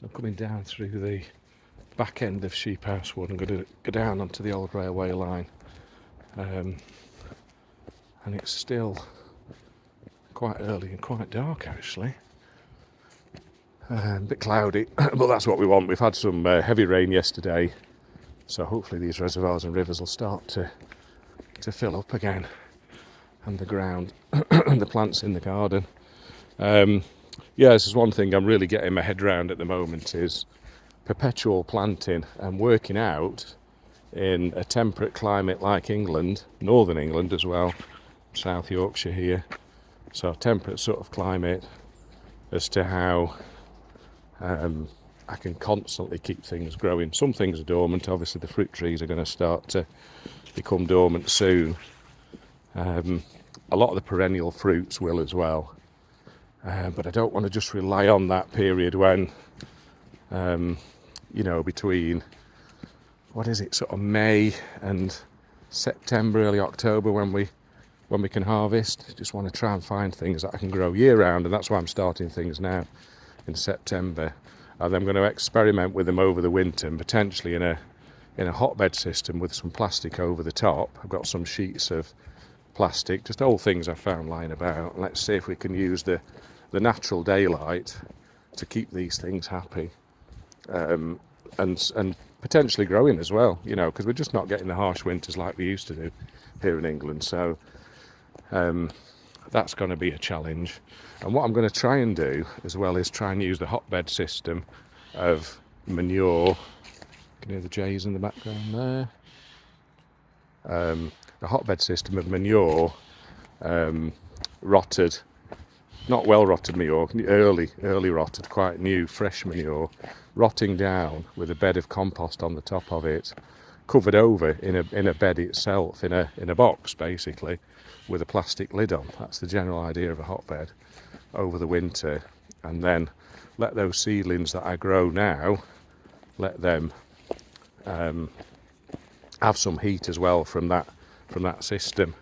So I'm coming down through the back end of Sheephouse Wood and going to go down onto the old railway line. And it's still quite early and quite dark actually. A bit cloudy, but that's what we want. We've had some heavy rain yesterday, so hopefully these reservoirs and rivers will start to fill up again, and the ground and the plants in the garden. This is one thing I'm really getting my head around at the moment, is perpetual planting and working out in a temperate climate like England, northern England as well, South Yorkshire here, so temperate sort of climate, as to how I can constantly keep things growing. Some things are dormant, obviously the fruit trees are going to start to become dormant soon. A lot of the perennial fruits will as well, but I don't want to just rely on that period when between sort of May and September, early October, when we can harvest. I just want to try and find things that I can grow year round, and that's why I'm starting things now in September, and I'm going to experiment with them over the winter, and potentially in a hotbed system with some plastic over the top. I've got some sheets of plastic, just old things I found lying about. Let's see if we can use the natural daylight to keep these things happy, and potentially growing as well, because we're just not getting the harsh winters like we used to do here in England. So that's going to be a challenge. And what I'm going to try and do as well is try and use the hotbed system of manure. You can hear the jays in the background there. The hotbed system of manure, rotted, not well rotted manure, early rotted, quite new, fresh manure, rotting down with a bed of compost on the top of it, covered over in a bed itself, in a box basically, with a plastic lid on. That's the general idea of a hotbed over the winter, and then let those seedlings that I grow now, let them have some heat as well from that system.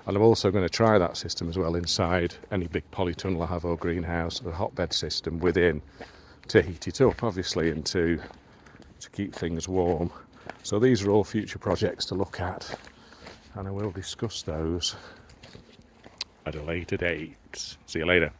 And I'm also going to try that system as well inside any big polytunnel I have or greenhouse, a hotbed system within, to heat it up obviously, and to keep things warm. So these are all future projects to look at, and I will discuss those at a later date. See you later.